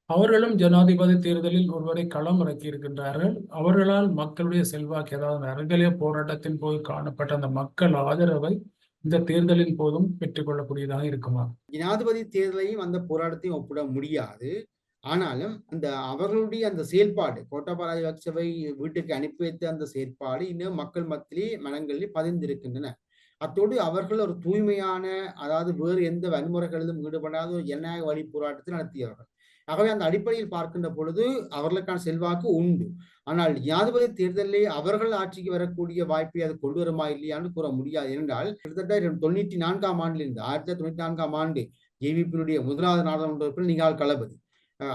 அவர்களும் ஜனாதிபதி தேர்தலில் ஒருவரை களம் இறக்கி இருக்கின்றார்கள். அவர்களால் மக்களுடைய செல்வாக்கு, அதாவது அறகலைய போராட்டத்தின் போது காணப்பட்ட அந்த மக்கள் ஆதரவை இந்த தேர்தலின் போதும் பெற்றுக்கொள்ளக்கூடியதாக இருக்குமா? ஜனாதிபதி தேர்தலையும் அந்த போராட்டத்தையும் ஒப்பிட முடியாது. ஆனாலும் அவர்களுடைய அந்த செயல்பாடு, கோட்டாபய ராஜபக்சவை வீட்டுக்கு அனுப்பி வைத்த அந்த செயற்பாடு இன்னும் மக்கள் மத்தியிலே மனங்களில் பதிந்திருக்கின்றன. அத்தோடு அவர்கள் ஒரு தூய்மையான, அதாவது வேறு எந்த வன்முறைகளிலும் ஈடுபடாத ஒரு ஜனநாயக வழி போராட்டத்தை நடத்தியவர்கள். ஆகவே அந்த அடிப்படையில் பார்க்கின்ற பொழுது அவர்களுக்கான செல்வாக்கு உண்டு. ஆனால் ஜனாதிபதி தேர்தலிலே அவர்கள் ஆட்சிக்கு வரக்கூடிய வாய்ப்பை அது கொண்டு வருமா இல்லையான்னு கூற முடியாது. என்றால் கிட்டத்தட்ட 1994ஆம் ஆண்டிலிருந்து 1994ஆம் ஆண்டு ஜேவிபியினுடைய முதலாவது நாடாளுமன்ற உறுப்பினர் நிகால் களபதி,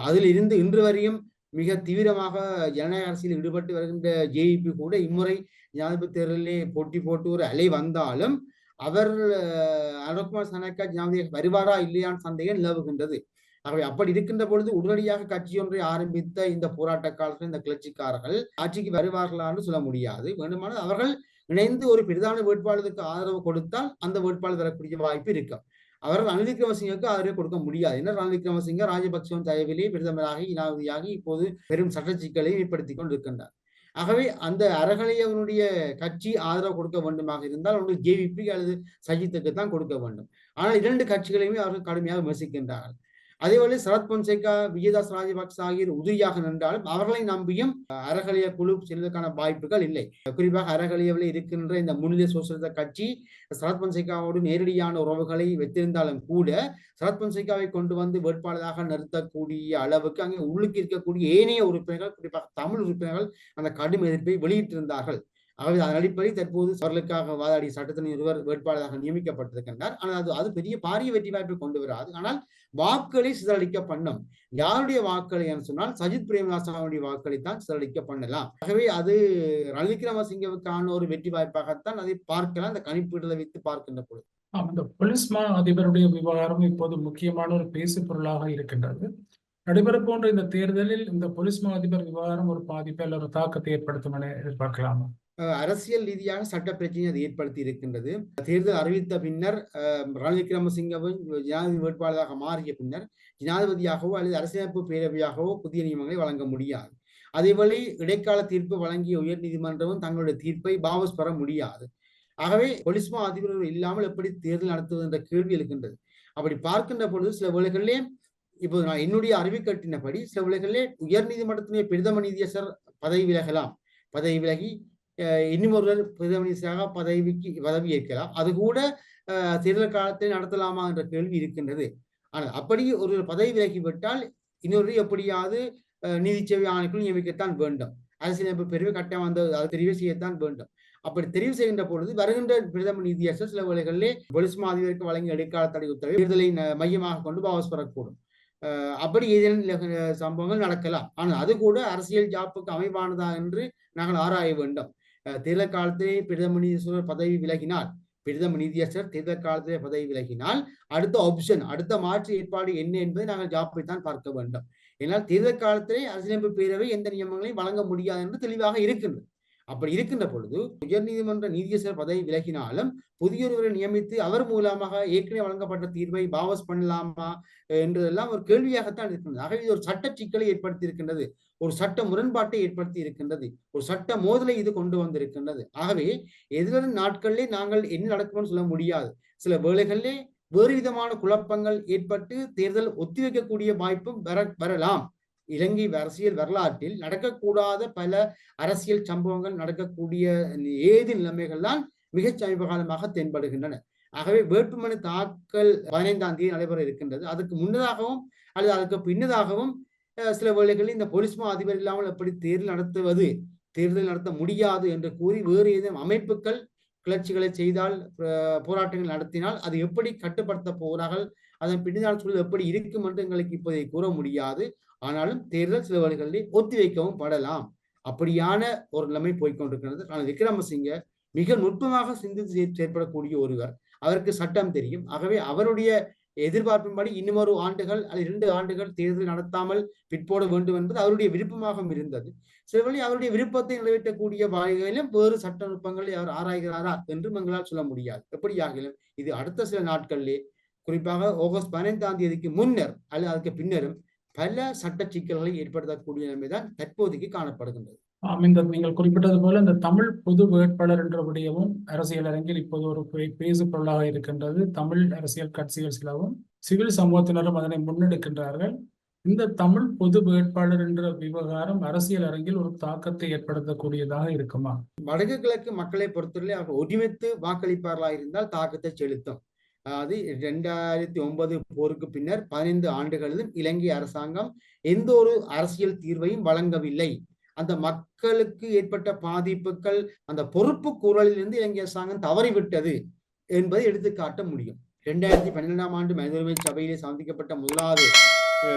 அதில் இருந்து இன்று வரையும் மிக தீவிரமாக ஜனநாயக அரசியல் ஈடுபட்டு வருகின்ற ஜேவிபி கூட இம்முறை ஜனாதிபதி தேர்தலிலே போட்டி போட்டு ஒரு அலை வந்தாலும் அவர் அனுரகுமார் சனாக்கா ஜனாதிபதி வருவாரா இல்லையான்னு சந்தேகம் நிலவுகின்றது. ஆகவே அப்படி இருக்கின்ற பொழுது உடனடியாக கட்சி ஒன்றை ஆரம்பித்த இந்த போராட்ட காலத்தில் இந்த கிளர்ச்சிக்காரர்கள் ஆட்சிக்கு வருவார்களான்னு சொல்ல முடியாது. வேண்டுமானால் அவர்கள் இணைந்து ஒரு பிரதான வேட்பாளருக்கு ஆதரவு கொடுத்தால் அந்த வேட்பாளர் வரக்கூடிய வாய்ப்பு இருக்கும். அவர் ரணில் விக்ரமசிங்கவுக்கு ஆதரவு கொடுக்க முடியாது. ஏன்னா ரணில் விக்ரமசிங்க ராஜபக்சவின் தயவிலே பிரதமராகி ஜனாதிபதியாகி இப்போது பெரும் சட்ட சிக்கலை ஏற்படுத்திக் கொண்டிருக்கின்றார். ஆகவே அந்த அறகலையவனுடைய கட்சி ஆதரவு கொடுக்க வேண்டுமாக இருந்தால் ஒன்று ஜேவிபி அல்லது சஜித்துக்கு தான் கொடுக்க வேண்டும். ஆனால் 2 கட்சிகளையுமே அவர்கள் கடுமையாக விமர்சிக்கின்றார்கள். அதேவேளை சரத் பொன்சேகா, விஜயதாஸ் ராஜபக்ச ஆகியோர் உதவியாக நின்றாலும் அவர்களை நம்பியும் அறகலைய குழு செல்வதற்கான வாய்ப்புகள் இல்லை. குறிப்பாக அறகலையவில் இருக்கின்ற இந்த முன்னிலை சோசலிச கட்சி சரத் பொன்சேகாவோடு நேரடியான உறவுகளை வைத்திருந்தாலும் கூட சரத் பொன்சேகாவை கொண்டு வந்து வேட்பாளராக நிறுத்தக்கூடிய அளவுக்கு அங்கே உள்ளுக்கு இருக்கக்கூடிய ஏனைய உறுப்பினர்கள், குறிப்பாக தமிழ் உறுப்பினர்கள் அந்த கடும் எதிர்ப்பை வெளியிட்டிருந்தார்கள். ஆகவே அதன் அடிப்படையில் தற்போது அவர்களுக்காக வாதாடிய சட்டத்தின் ஒருவர் வேட்பாளராக நியமிக்கப்பட்டிருக்கின்றார். ஆனால் அது பெரிய பாரிய வெற்றி வாய்ப்பை கொண்டு வராது. ஆனால் வாக்குகளை சிதறடிக்க பண்ணும். யாருடைய வாக்குகளை என்று சொன்னால் சஜித் பிரேமதாசனுடைய வாக்குகளைத்தான் சிதறடிக்க பண்ணலாம். ஆகவே அது ரணில் விக்ரமசிங்கவுக்கான ஒரு வெற்றி வாய்ப்பாகத்தான் அதை பார்க்கலாம், அந்த கணிப்பீடுகளை வைத்து பார்க்கின்ற பொழுது. இந்த போலீஸ் மா அதிபருடைய விவகாரம் இப்போது முக்கியமான ஒரு பேசு பொருளாக இருக்கின்றது. நடைபெற போன்ற இந்த தேர்தலில் இந்த போலீஸ் மா அதிபர் விவகாரம் ஒரு பாதிப்பை அல்லது ஒரு தாக்கத்தை ஏற்படுத்தும் என எதிர்பார்க்கலாமா? அரசியல் ரீதியாக சட்ட பிரச்சனை அது ஏற்படுத்தி இருக்கின்றது. தேர்தல் அறிவித்த பின்னர் ரணில் விக்ரமசிங்கவின் ஜனாதிபதி வேட்பாளராக மாறிய பின்னர் ஜனாதிபதியாகவோ அல்லது அரசியலமைப்பு பேரவையாகவோ புதிய நியமனங்களை வழங்க முடியாது. அதேவேளை இடைக்கால தீர்ப்பு வழங்கிய உயர் நீதிமன்றமும் தங்களுடைய தீர்ப்பை வாபஸ் பெற முடியாது. ஆகவே போலீஸ் மா அதிபர் இல்லாமல் எப்படி தேர்தல் நடத்துவது என்ற கேள்வி இருக்கின்றது. அப்படி பார்க்கின்ற பொழுது சில வேளைகளிலே இப்போது நான் என்னுடைய அறிவிக்கட்டினபடி சில வேளைகளிலே உயர் நீதிமன்றத்தினுடைய பிரதம நீதியரசர் பதவி விலகலாம். பதவி விலகி இன்னும் ஒருவர் பிரதம நீதியரசராக பதவி ஏற்கலாம். அது கூட தேர்தல் காலத்தில் நடத்தலாமா என்ற கேள்வி இருக்கின்றது. ஆனால் அப்படி ஒரு பதவி விலகிவிட்டால் இன்னொரு எப்படியாவது நீதி சேவை ஆணைக்குள் நியமிக்கத்தான் வேண்டும். அரசியலமைப்பு பிரிவு கட்டம் அதை தெரிவு செய்யத்தான் வேண்டும். அப்படி தெரிவு செய்கின்ற பொழுது வருகின்ற பிரதம நீதியரசர் சில வேளைகளிலே போலீஸ் மா அதிபருக்கு வழங்கிய இடைக்கால தடை உத்தரவை தேர்தலை மையமாக கொண்டு வாபஸ் பெறக்கூடும். அப்படி ஏதேனும் சம்பவங்கள் நடக்கலாம். ஆனால் அது கூட அரசியல் ஜாப்புக்கு அமைவானதா என்று நாங்கள் ஆராய வேண்டும். தேர்தல் காலத்திலே பிரதம நீதியரசர் பதவி விலகினால் தேர்தல் காலத்திலே பதவி விலகினால் அடுத்த ஆப்ஷன், அடுத்த மாற்று ஏற்பாடு என்ன என்பதை நாங்கள் ஜாப்பை தான் பார்க்க வேண்டும். ஏனால் தேர்தல் காலத்திலே அரசியலமைப்பு பேரவை எந்த நியமங்களையும் வழங்க முடியாது என்று தெளிவாக இருக்கின்றது. அப்படி இருக்கின்ற பொழுது உயர் நீதிமன்ற நீதியரசர் பதவி விலகினாலும் புதியொருவரை நியமித்து அவர் மூலமாக ஏற்கனவே வழங்கப்பட்ட தீர்வை வாபஸ் பண்ணலாமா என்றதெல்லாம் ஒரு கேள்வியாகத்தான் இருக்கின்றது. ஆகவே இது ஒரு சட்ட சிக்கலை ஏற்படுத்தி இருக்கின்றது, ஒரு சட்ட முரண்பாட்டை ஏற்படுத்தி இருக்கின்றது, ஒரு சட்ட மோதலை இது கொண்டு வந்திருக்கின்றது. ஆகவே எதிர்வரும் நாட்களிலே நாங்கள் என்ன நடக்கும்னு சொல்ல முடியாது. சில வேளைகளிலே வேறு விதமான குழப்பங்கள் ஏற்பட்டு தேர்தல் ஒத்திவைக்கக்கூடிய வாய்ப்பும் வரலாம். இலங்கை அரசியல் வரலாற்றில் நடக்கக்கூடாத பல அரசியல் சம்பவங்கள் நடக்கக்கூடிய ஏது நிலைமைகள் தான் மிகச் சமீப காலமாக தென்படுகின்றன. ஆகவே வேட்புமனு தாக்கல் 15ஆம் தேதி நடைபெற இருக்கின்றது. அதுக்கு முன்னதாகவும் அல்லது அதுக்கு பின்னதாகவும் சில வேளைகளில் இந்த போலீஸ் மா அதிபர் இல்லாமல் எப்படி தேர்தல் நடத்த முடியாது என்று கூறி வேறு ஏதேனும் அமைப்புகள் கிளர்ச்சிகளை செய்தால், போராட்டங்கள் நடத்தினால் அது எப்படி கட்டுப்படுத்த போகிறார்கள், அதன் பின்னால் சூழல் எப்படி இருக்கும் என்று எங்களுக்கு இப்போதை கூற முடியாது. ஆனாலும் தேர்தல் சில வேளைகளில் ஒத்திவைக்கவும் படலாம். அப்படியான ஒரு நிலைமை போய்கொண்டிருக்கிறது. ஆனால் விக்ரமசிங்க மிக நுட்பமாக சிந்தித்து செயற்படக்கூடிய ஒருவர். அவருக்கு சட்டம் தெரியும். ஆகவே அவருடைய எதிர்பார்ப்பின்படி இன்னும் ஒரு ஆண்டுகள் அல்லது 2 ஆண்டுகள் தேர்தல் நடத்தாமல் பிற்போட வேண்டும் என்பது அவருடைய விருப்பமாகவும் இருந்தது. சில வேளை அவருடைய விருப்பத்தை நிறைவேற்றக்கூடிய வகையிலும் வேறு சட்ட நுட்பங்களை அவர் ஆராய்கிறாரா என்றும் எங்களால் சொல்ல முடியாது. எப்படியாகிலும் இது அடுத்த சில நாட்களிலே, குறிப்பாக ஆகஸ்ட் 15ஆம் தேதிக்கு முன்னர் அல்லது அதுக்கு பின்னரும் பல சட்ட சிக்கல்களை ஏற்படுத்தக்கூடிய நிலைமைதான் தற்போதைக்கு காணப்படுகின்றது. நீங்கள் குறிப்பிட்டது போல இந்த தமிழ் பொது வேட்பாளர் என்ற விடயமும் அரசியல் அரங்கில் இப்போது ஒரு பேசு பொருளாக இருக்கின்றது. தமிழ் அரசியல் கட்சிகள் சிலவும் சிவில் சமூகத்தினரும் அதனை முன்னெடுக்கின்றார்கள். இந்த தமிழ் பொது வேட்பாளர் என்ற விவகாரம் அரசியல் அரங்கில் ஒரு தாக்கத்தை ஏற்படுத்தக்கூடியதாக இருக்குமா? வடக்கு கிழக்கு மக்களை பொறுத்தவரை அவர் ஒருமித்து வாக்களிப்பார்களாக இருந்தால் தாக்கத்தை செலுத்தும். அதாவது 2009 போருக்கு பின்னர் 15 ஆண்டுகளிலும் இலங்கை அரசாங்கம் எந்த ஒரு அரசியல் தீர்வையும் வழங்கவில்லை. அந்த மக்களுக்கு ஏற்பட்ட பாதிப்புகள் அந்த பொறுப்பு கூறலிலிருந்து இலங்கை அரசாங்கம் தவறிவிட்டது என்பதை எடுத்து காட்ட முடியும். 2012ஆம் ஆண்டு மனித உரிமை சபையிலே சமர்ப்பிக்கப்பட்ட முதலாவது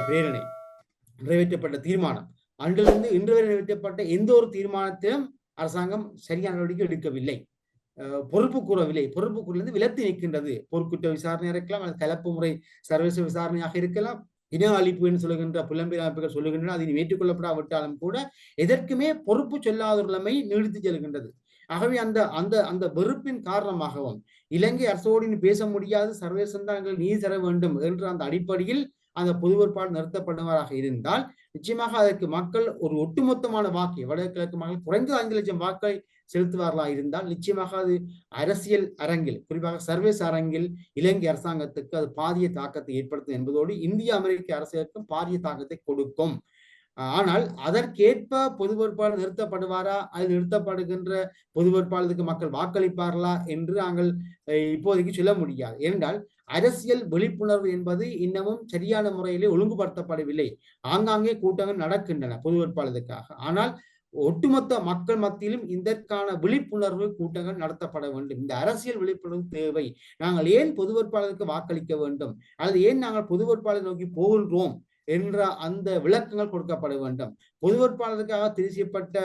பிரேரணை, நிறைவேற்றப்பட்ட தீர்மானம், அன்றிலிருந்து இன்று வரை நிறைவேற்றப்பட்ட எந்த ஒரு தீர்மானத்திலும் அரசாங்கம் சரியான நடவடிக்கை எடுக்கவில்லை, பொறுப்பு கூறவில்லை. பொறுப்பு கூறிலிருந்து விலத்தி நிற்கின்றது. போர்க்குற்ற விசாரணையாக இருக்கலாம், அது கலப்பு முறை சர்வதேச விசாரணையாக இருக்கலாம், இன அழிப்பு என்று சொல்லுகின்ற புலம்பெயர் அமைப்புகள் சொல்லுகின்றன, அது ஏற்றுக்கொள்ளப்படாவிட்டாலும் கூட எதற்குமே பொறுப்பு சொல்லாத நிலைமை நீடித்து செல்கின்றது. ஆகவே அந்த அந்த அந்த வெறுப்பின் காரணமாகவும் இலங்கை அரசோடு பேச முடியாது, சர்வதேசம் தான் எங்கள் நீதி தர வேண்டும் என்ற அந்த அடிப்படையில் அந்த பொது வேட்பாளர் நிறுத்தப்படுவதாக இருந்தால் நிச்சயமாக அதற்கு மக்கள் ஒரு ஒட்டுமொத்தமான வாக்கு, வடகிழக்கு மக்கள் குறைந்தது 5 லட்சம் வாக்களை செலுத்துவார்களா இருந்தால் நிச்சயமாக அது அரசியல் அரங்கில், குறிப்பாக சர்வதேச அரங்கில் இலங்கை அரசாங்கத்துக்கு அது பாரிய தாக்கத்தை ஏற்படுத்தும் என்பதோடு இந்திய அமெரிக்க அரசுக்கும் பாரிய தாக்கத்தை கொடுக்கும். ஆனால் அதற்கேற்ப பொது வேட்பாளர் நிறுத்தப்படுவாரா, அது நிறுத்தப்படுகின்ற பொது வேட்பாளருக்கு மக்கள் வாக்களிப்பார்களா என்று நாங்கள் இப்போதைக்கு சொல்ல முடியாது. ஏனென்றால் அரசியல் விழிப்புணர்வு என்பது இன்னமும் சரியான முறையிலே ஒழுங்குபடுத்தப்படவில்லை. ஆங்காங்கே கூட்டங்கள் நடக்கின்றன பொது வேட்பாளருக்காக. ஆனால் ஒட்டுமொத்த மக்கள் மத்தியிலும் இதற்கான விழிப்புணர்வு கூட்டங்கள் நடத்தப்பட வேண்டும். இந்த அரசியல் விழிப்புணர்வு தேவை. நாங்கள் ஏன் பொது வேட்பாளருக்கு வாக்களிக்க வேண்டும், அல்லது ஏன் நாங்கள் பொது வேட்பாளரை நோக்கி போகின்றோம் என்ற அந்த விளக்கங்கள் கொடுக்கப்பட வேண்டும். பொது வேட்பாளருக்காக செய்யப்பட்ட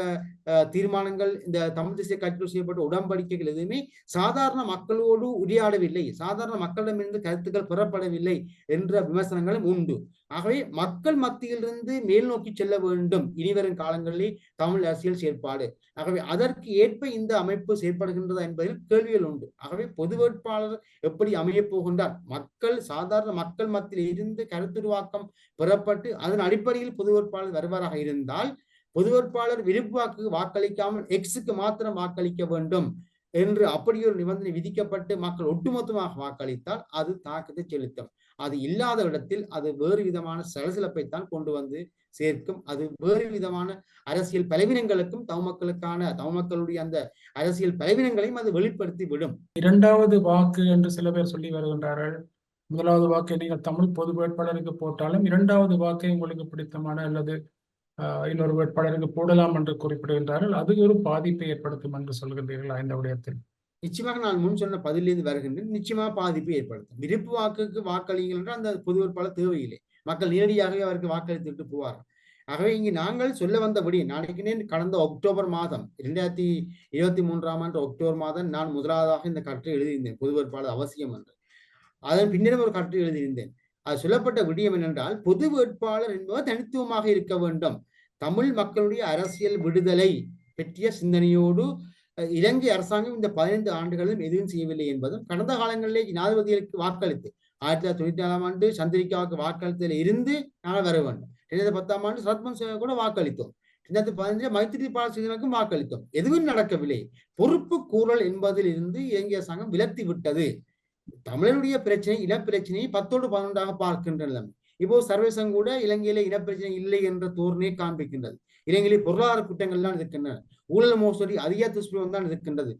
தீர்மானங்கள், இந்த தமிழ் தேசிய கட்சியில் செய்யப்பட்ட உடன்படிக்கைகள் எதுவுமே சாதாரண மக்களோடு உரையாடவில்லை, சாதாரண மக்களிடமிருந்து கருத்துக்கள் பெறப்படவில்லை என்ற விமர்சனங்களும் உண்டு. ஆகவே மக்கள் மத்தியிலிருந்து மேல் நோக்கி செல்ல வேண்டும் இனிவரும் காலங்களில் தமிழ் அரசியல் செயற்பாடு. ஆகவே அதற்கு ஏற்ப இந்த அமைப்பு செயற்படுகின்றதா என்பதில் கேள்விகள் உண்டு. ஆகவே பொது வேட்பாளர் எப்படி அமையப் போகின்றார், சாதாரண மக்கள் மத்தியில் இருந்து கருத்துருவாக்கம் பெறப்பட்டு அதன் அடிப்படையில் பொது வேட்பாளர் வருவராக இருந்தால் பொது வேட்பாளர் விருப்பு வாக்கு வாக்களிக்காமல் எக்ஸுக்கு மாத்திரம் வாக்களிக்க வேண்டும் என்று அப்படி ஒரு நிபந்தனை விதிக்கப்பட்டு மக்கள் ஒட்டுமொத்தமாக வாக்களித்தால் அது தாக்கத்தை செலுத்தும். அது இல்லாத இடத்தில் அது வேறு விதமான சலசலப்பைத்தான் கொண்டு வந்து சேர்க்கும். அது வேறு விதமான அரசியல் பலவீனங்களுக்கும் மக்களுடைய அந்த அரசியல் பலவீனங்களையும் அது வெளிப்படுத்தி விடும். இரண்டாவது வாக்கு என்று சில பேர் சொல்லி வருகின்றார்கள். முதலாவது வாக்கை நீங்கள் தமிழ் பொது வேட்பாளருக்கு போட்டாலும் இரண்டாவது வாக்கை உங்களுக்கு பிடித்தமான அல்லது இன்னொரு வேட்பாளருக்கு போடலாம் என்று குறிப்பிடுகின்றார்கள். அது ஒரு பாதிப்பை ஏற்படுத்தும் என்று சொல்கின்றீர்களா இந்த விடயத்தில்? நிச்சயமாக நான் முன் சொன்ன பதிலிருந்து வருகின்றேன். நிச்சயமாக பாதிப்பை ஏற்படுத்தும். விருப்பு வாக்குக்கு வாக்களிங்கள் என்றால் அந்த பொது வேட்பாளர் தேவையில்லை, மக்கள் நேரடியாகவே அவருக்கு வாக்களித்துவிட்டு போவார்கள். ஆகவே இங்கு நாங்கள் சொல்ல வந்தபடி நாளைக்கு கடந்த அக்டோபர் மாதம் 2023ஆம் ஆண்டு அக்டோபர் மாதம் நான் முதலாவதாக இந்த கட்டுரை எழுதியிருந்தேன், பொது வேட்பாளர் அவசியம் என்று. அதன் பின்னரும் ஒரு கட்டுரை எழுதியிருந்தேன். அது சொல்லப்பட்ட விடயம் என்னென்றால் பொது வேட்பாளர் என்பவர் தனித்துவமாக இருக்க வேண்டும். தமிழ் மக்களுடைய அரசியல் விடுதலை பற்றிய சிந்தனையோடு இலங்கை அரசாங்கம் இந்த 15 ஆண்டுகளிலும் எதுவும் செய்யவில்லை என்பதும், கடந்த காலங்களிலே ஜனாதிபதிகளுக்கு வாக்களித்து 1994ஆம் ஆண்டு சந்திரிகாவுக்கு வாக்களித்ததில் இருந்து நாங்கள் வர வேண்டும். 2010ஆம் ஆண்டு சரத்மன் கூட வாக்களித்தோம். 2015 மைத்திரிபால சிறிசேனாவுக்கும் வாக்களித்தோம். எதுவும் நடக்கவில்லை. பொறுப்பு கூறல் என்பதில் இருந்து இலங்கை அரசாங்கம் விலத்தி விட்டது. தமிழனுடைய பிரச்சனை இனப்பிரச்சனையை 10ஓடு 11ஆக பார்க்கின்றன. இப்போ சர்வதேசம் கூட இலங்கையில இனப்பிரச்சனை இல்லை என்ற தோரணையை காண்பிக்கின்றது. இலங்கையிலே பொருளாதார குற்றங்கள் தான் இருக்கின்றன, ஊழல் மோசடி அதிக துஷ்பிரயோகம் தான் இருக்கின்றது.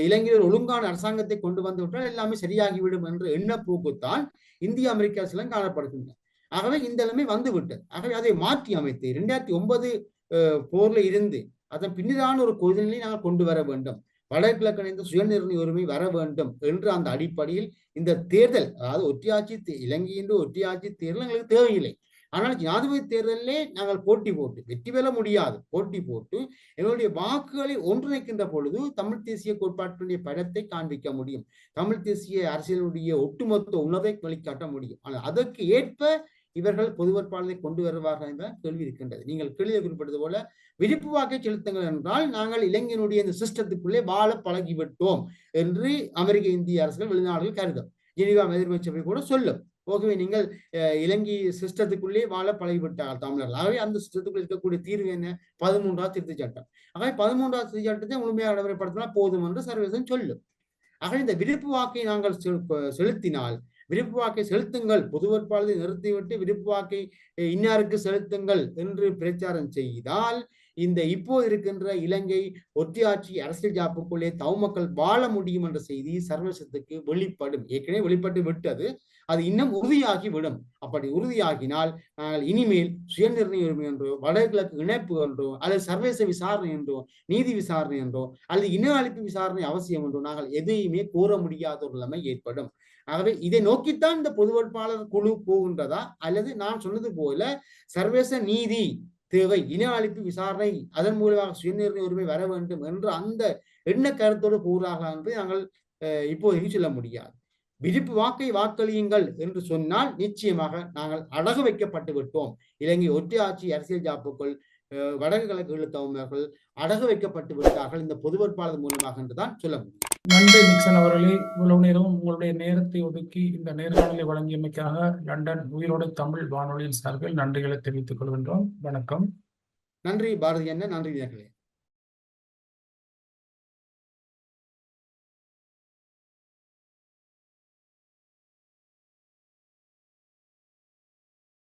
இலங்கையில் ஒழுங்கான அரசாங்கத்தை கொண்டு வந்து விட்டால் எல்லாமே சரியாகிவிடும் என்ற எண்ணப்போக்குத்தான் இந்திய அமெரிக்க அரசிலும் காணப்படுகின்றன. ஆகவே இந்த நிலைமை வந்து விட்டது. ஆகவே அதை மாற்றி அமைத்து 2009 போர்ல இருந்து அதன் பின்னரான ஒரு கொள்கையை நாங்கள் கொண்டு வர வேண்டும். வடகிழக்கு சுயநிர்ணய உரிமை வர வேண்டும் என்று அந்த அடிப்படையில் இந்த தேர்தல், அதாவது ஒற்றையாட்சி இலங்கையின் ஒற்றையாட்சி தேர்தல் எங்களுக்கு தேவையில்லை. ஆனால் ஜனாதிபதி தேர்தலிலே நாங்கள் போட்டி போட்டு வெற்றி பெற முடியாது. போட்டி போட்டு எங்களுடைய வாக்குகளை ஒன்றிணைக்கின்ற பொழுது தமிழ் தேசிய கோட்பாட்டினுடைய படத்தை காண்பிக்க முடியும், தமிழ் தேசிய அரசியலுடைய ஒட்டுமொத்த உணர்வை வெளிக்காட்ட முடியும். ஆனால் அதற்கு ஏற்ப இவர்கள் பொது வேட்பாளரை கொண்டு வருவார்கள் என்ற கேள்வி இருக்கின்றது. நீங்கள் கேள்வியை குறிப்பிட்டது போல விருப்பு வாக்கை செலுத்துங்கள் என்றால் நாங்கள் இலங்கையினுடைய இந்த சிஸ்டத்துக்குள்ளே வாழ பழகிவிட்டோம் என்று அமெரிக்க இந்திய அரசுகள் வெளிநாடுகள் கருதும். ஜெனீவா எதிர்மை சபை கூட சொல்லும். ஓகே, நீங்கள் இலங்கை சிஸ்டத்துக்குள்ளே வாழ பழகிவிட்டார்கள் தமிழர்கள். ஆகவே அந்த சிஸ்டத்துக்குள் இருக்கக்கூடிய தீர்வு என்ன? 13ஆவது திருத்தச் சட்டம். ஆகவே 13ஆவது திருத்தச் சட்டத்தை முழுமையாக நடைமுறைப்படுத்தினால் போதும் என்று சர்வதேசம் சொல்லும். ஆகவே இந்த விருப்பு வாக்கை நாங்கள் செலுத்தினால், விருப்பு வாக்கை செலுத்துங்கள், பொது வேட்பாளரை நிறுத்திவிட்டு விருப்பு வாக்கை இன்னாருக்கு செலுத்துங்கள் என்று பிரச்சாரம் செய்தால் இந்த இப்போது இருக்கின்ற இலங்கை ஒற்றையாட்சி அரசியல் ஜாப்புக்குள்ளே மக்கள் வாழ முடியும் என்ற செய்தி சர்வதேசத்துக்கு வெளிப்படும். ஏற்கனவே வெளிப்பட்டு விட்டது, அது இன்னும் உறுதியாகி விடும். அப்படி உறுதியாகினால் நாங்கள் இனிமேல் சுயநிர்ணய உரிமை என்றோ, வடகிழக்கு இணைப்பு என்றோ, அல்லது சர்வதேச விசாரணை என்றோ, நீதி விசாரணை என்றோ, அல்லது இன அழிப்பு விசாரணை அவசியம் என்றோ நாங்கள் எதையுமே கோர முடியாத ஒரு நிலைமை ஏற்படும். ஆகவே இதை நோக்கித்தான் இந்த பொது வேட்பாளர் குழு போகின்றதா, அல்லது நான் சொன்னது போல சர்வதேச நீதி தேவை, இன அழிப்பு விசாரணை, அதன் மூலமாக சுயநிர்ணய உரிமை வர வேண்டும் என்று அந்த எண்ண கருத்தோடு போகிறார்கள் என்று நாங்கள் இப்போதைக்கு சொல்ல முடியாது. விருப்பு வாக்கை வாக்களியுங்கள் என்று சொன்னால் நிச்சயமாக நாங்கள் அடகு வைக்கப்பட்டு விட்டோம். இலங்கை ஒற்றையாட்சி அரசியல் ஜாப்புக்குள் வடக்கு கிழக்கு ஈழத்தமிழர்கள் அடகு வைக்கப்பட்டு விட்டார்கள் இந்த பொது வேட்பாளர் மூலமாக என்றுதான் சொல்ல முடியும். நன்றி நிக்சன் அவர்களே, இவ்வளவு நேரம் உங்களுடைய நேரத்தை ஒதுக்கி இந்த நேர்காணலை வழங்கியமைக்காக லண்டன் உயிரோடு தமிழ் வானொலியின் சார்பில் நன்றிகளை தெரிவித்துக் கொள்கின்றோம். வணக்கம். நன்றி பாரதி அண்ணன், நன்றி நேர்களே.